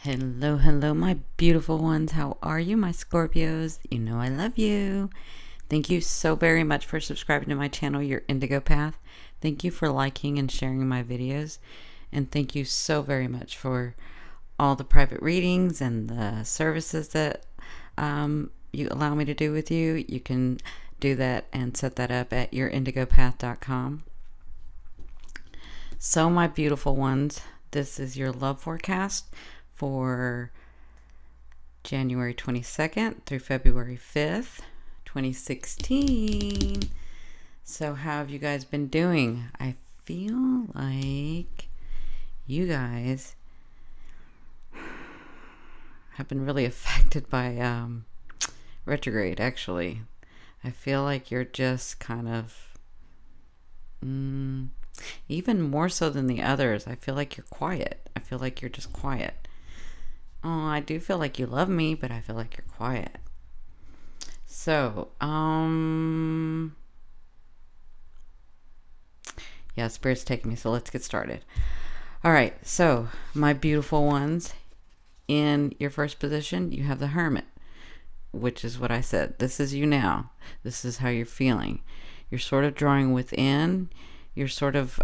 Hello, hello, my beautiful ones. How are you, my Scorpios? You know I love you. Thank you so very much for subscribing to my channel, Your Indigo Path. Thank you for liking and sharing my videos. And thank you so very much for all the private readings and the services that you allow me to do with you. You can do that and set that up at yourindigopath.com. So, my beautiful ones, this is your love forecast for January 22nd through February 5th, 2016. So, how have you guys been doing? I feel like you guys have been really affected by retrograde, actually. I feel like you're just kind of, even more so than the others, I feel like you're quiet. I feel like you're just quiet. Oh, I do feel like you love me, but I feel like you're quiet. So, yeah, Spirit's taking me, so let's get started. All right, so my beautiful ones, in your first position, you have the Hermit, which is what I said. This is you now. This is how you're feeling. You're sort of drawing within. You're sort of,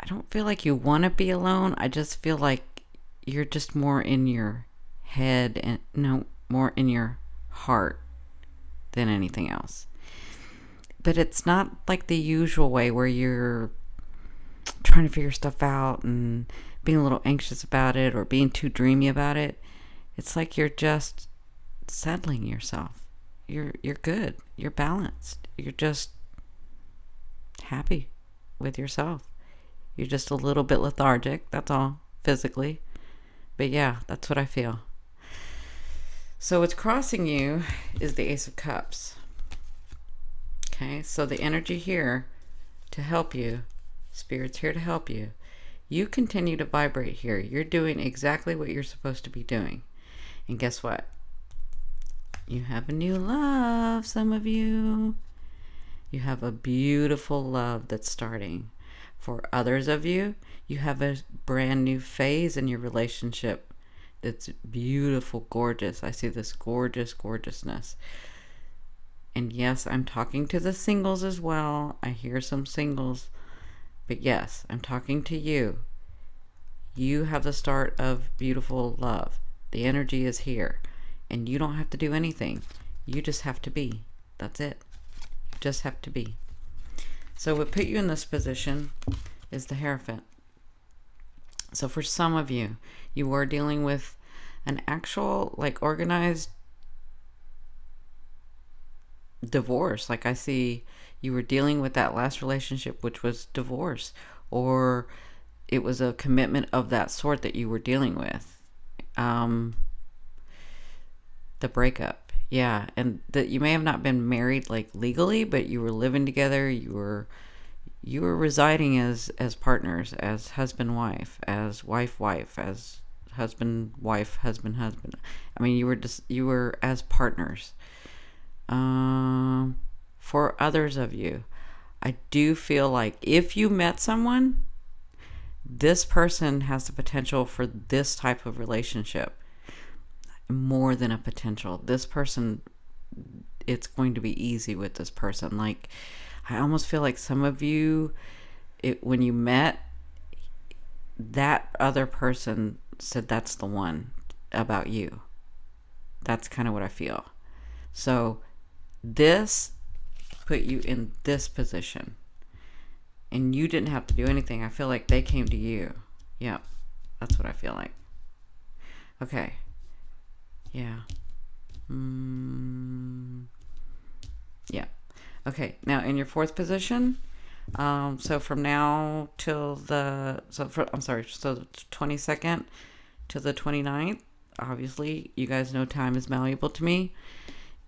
I don't feel like you want to be alone. I just feel like you're just more in your head and more in your heart than anything else. But it's not like the usual way where you're trying to figure stuff out and being a little anxious about it or being too dreamy about it. It's like you're just settling yourself. You're good. You're balanced. You're just happy with yourself. You're just a little bit lethargic, that's all, physically. But yeah, that's what I feel. So what's crossing you is the Ace of Cups. Okay, so the energy here to help you, Spirit's here to help you. You continue to vibrate here. You're doing exactly what you're supposed to be doing. And guess what? You have a new love, some of you. You have a beautiful love that's starting. For others of you, you have a brand new phase in your relationship that's beautiful, gorgeous. I see this gorgeous gorgeousness. And yes, I'm talking to the singles as well. I hear some singles. But yes, I'm talking to you. You have the start of beautiful love. The energy is here. And you don't have to do anything. You just have to be. That's it. You just have to be. So what put you in this position is the Hierophant. So for some of you, you are dealing with an actual, like, organized divorce. Like, I see you were dealing with that last relationship, which was divorce, or it was a commitment of that sort that you were dealing with. The breakup. Yeah, and that you may have not been married, like, legally, but you were living together. You were residing as partners, as husband wife, as wife wife, as husband wife, husband husband. I mean, you were as partners. For others of you, I do feel like if you met someone, this person has the potential for this type of relationship. More than a potential. This person, it's going to be easy with this person. Like, I almost feel like some of you, when you met, that other person said that's the one about you. That's kind of what I feel. So this put you in this position. And you didn't have to do anything. I feel like they came to you. Yeah, that's what I feel like. Okay. Yeah. Yeah. Okay. Now in your fourth position, so from now till the, so the 22nd to the 29th, obviously you guys know time is malleable to me.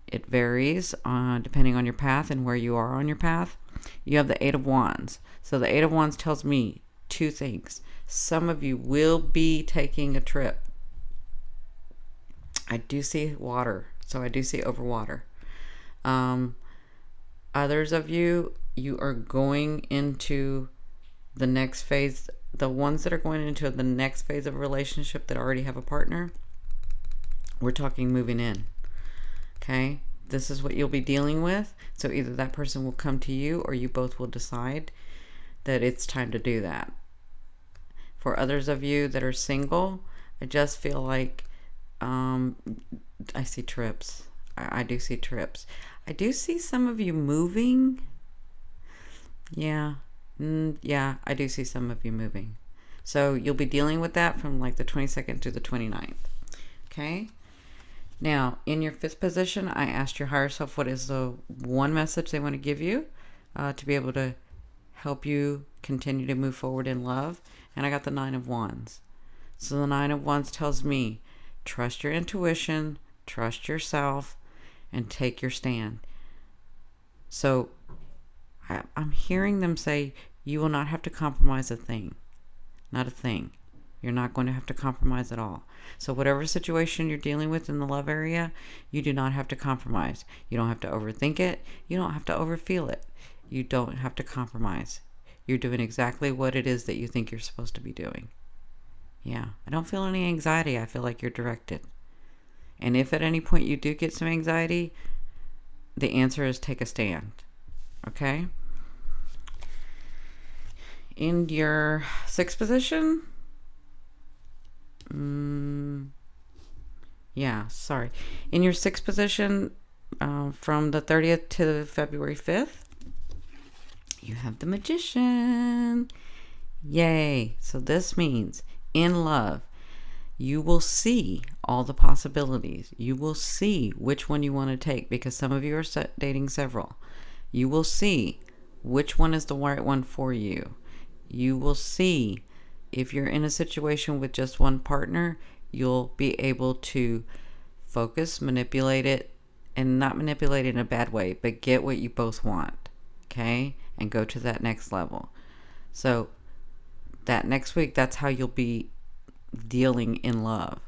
It varies depending on your path and where you are on your path. You have the Eight of Wands. So the Eight of Wands tells me two things. Some of you will be taking a trip. I do see water, so I do see over water. Others of you, you are going into The next phase, the ones that are going into the next phase of a relationship that already have a partner, we're talking moving in. Okay? This is what you'll be dealing with. So either that person will come to you or you both will decide that it's time to do that. For others of you that are single, I just feel like I see trips. I do see trips. I do see some of you moving. Yeah. Yeah, I do see some of you moving. So you'll be dealing with that from like the 22nd to the 29th. Okay? Now, in your 5th position, I asked your higher self what is the one message they want to give you to be able to help you continue to move forward in love. And I got the 9 of Wands. So the 9 of Wands tells me, trust your intuition, trust yourself, and take your stand. So I'm hearing them say, you will not have to compromise a thing. Not a thing. You're not going to have to compromise at all. So whatever situation you're dealing with in the love area, you do not have to compromise. You don't have to overthink it. You don't have to overfeel it. You don't have to compromise. You're doing exactly what it is that you think you're supposed to be doing. Yeah, I don't feel any anxiety. I feel like you're directed. And if at any point you do get some anxiety, the answer is take a stand. Okay? In your 6th position, in your 6th position, from the 30th to February 5th, you have the Magician. Yay. So this means in love, you will see all the possibilities. You will see which one you want to take, because some of you are dating several. You will see which one is the right one for you. You will see if you're in a situation with just one partner, you'll be able to focus, manipulate it, and not manipulate it in a bad way, but get what you both want, okay? And go to that next level. So that next week, that's how you'll be dealing in love.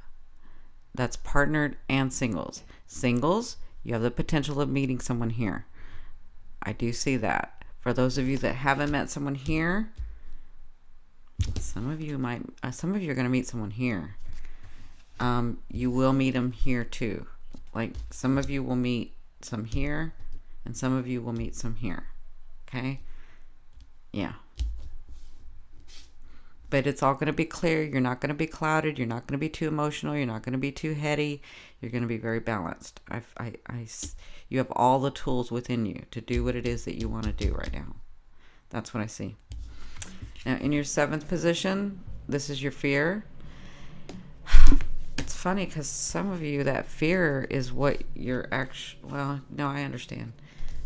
That's partnered and singles. Singles, you have the potential of meeting someone here. I do see that. For those of you that haven't met someone here, some of you are going to meet someone here. You will meet them here too. Like some of you will meet some here, and some of you will meet some here. Okay? Yeah. But it's all going to be clear. You're not going to be clouded. You're not going to be too emotional. You're not going to be too heady. You're going to be very balanced. You have all the tools within you to do what it is that you want to do right now. That's what I see. Now, in your 7th position, this is your fear. It's funny because some of you, that fear is what you're actually... Well, no, I understand.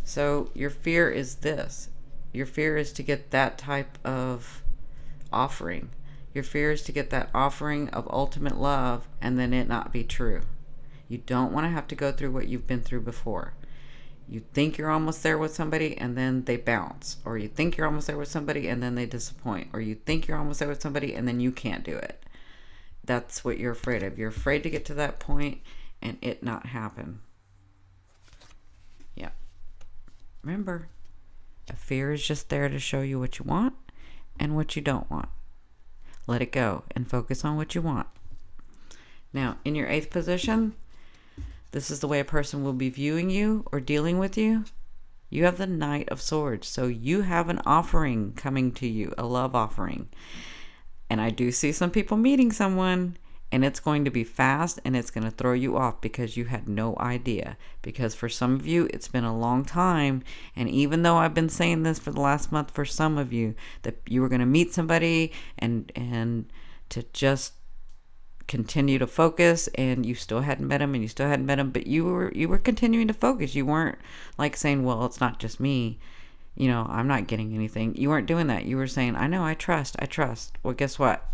So your fear is this. Your fear is to get that type of offering. Your fear is to get that offering of ultimate love and then it not be true. You don't want to have to go through what you've been through before. You think you're almost there with somebody and then they bounce. Or you think you're almost there with somebody and then they disappoint. Or you think you're almost there with somebody and then you can't do it. That's what you're afraid of. You're afraid to get to that point and it not happen. Yeah. Remember, a fear is just there to show you what you want and what you don't want. Let it go and focus on what you want. Now, in your 8th position, this is the way a person will be viewing you or dealing with you. You have the Knight of Swords. So you have an offering coming to you, a love offering. And I do see some people meeting someone, and it's going to be fast and it's going to throw you off because you had no idea. Because for some of you, it's been a long time. And even though I've been saying this for the last month for some of you, that you were going to meet somebody and to just continue to focus, and you still hadn't met him, but you were continuing to focus. You weren't like saying, well, it's not just me, I'm not getting anything. You weren't doing that. You were saying, I know, I trust. Well, guess what?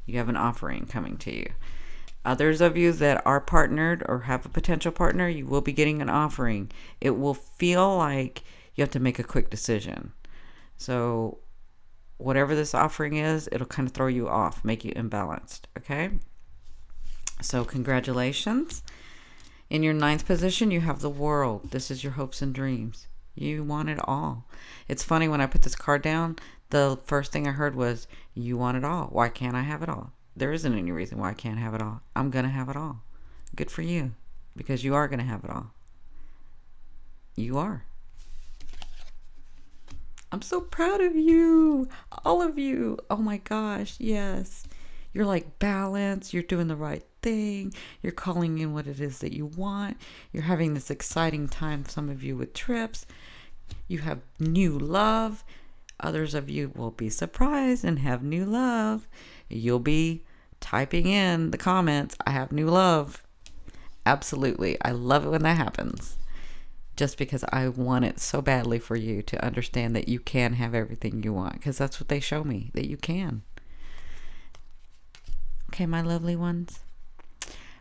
You have an offering coming to you. Others of you that are partnered or have a potential partner, you will be getting an offering. It will feel like you have to make a quick decision. So whatever this offering is, it'll kind of throw you off, make you imbalanced, okay? So congratulations. In your 9th position, you have the World. This is your hopes and dreams. You want it all. It's funny, when I put this card down, the first thing I heard was, you want it all. Why can't I have it all? There isn't any reason why I can't have it all. I'm going to have it all. Good for you, because you are going to have it all. You are. I'm so proud of you. All of you. Oh my gosh. Yes. You're like balanced. You're doing the right thing. You're calling in what it is that you want. You're having this exciting time, some of you with trips. You have new love. Others of you will be surprised and have new love. You'll be typing in the comments, I have new love. Absolutely. I love it when that happens. Just because I want it so badly for you to understand that you can have everything you want. Because that's what they show me, that you can. Okay, my lovely ones.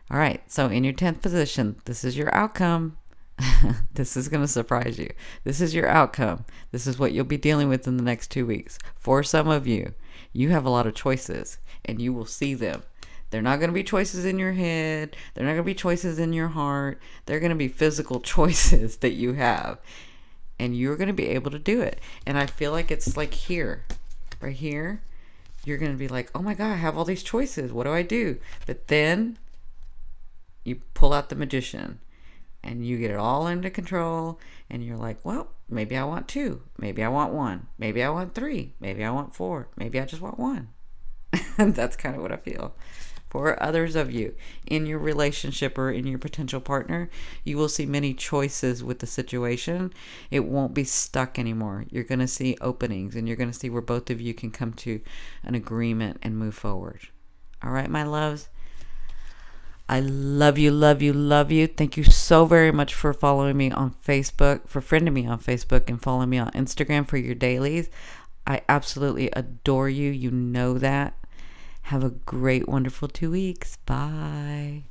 All right, so in your 10th position, this is your outcome. This is going to surprise you. This is your outcome. This is what you'll be dealing with in the next 2 weeks. For some of you, you have a lot of choices, and you will see them. They're not going to be choices in your head. They're not going to be choices in your heart. They're going to be physical choices that you have. And you're going to be able to do it. And I feel like it's like here, right here. You're going to be like, oh my God, I have all these choices. What do I do? But then you pull out the magician and you get it all under control. And you're like, well, maybe I want 2. Maybe I want 1. Maybe I want 3. Maybe I want 4. Maybe I just want 1. That's kind of what I feel. For others of you in your relationship or in your potential partner, you will see many choices with the situation. It won't be stuck anymore. You're going to see openings, and you're going to see where both of you can come to an agreement and move forward. All right, my loves. I love you, love you, love you. Thank you so very much for following me on Facebook, for friending me on Facebook, and following me on Instagram for your dailies. I absolutely adore you. You know that. Have a great, wonderful 2 weeks. Bye.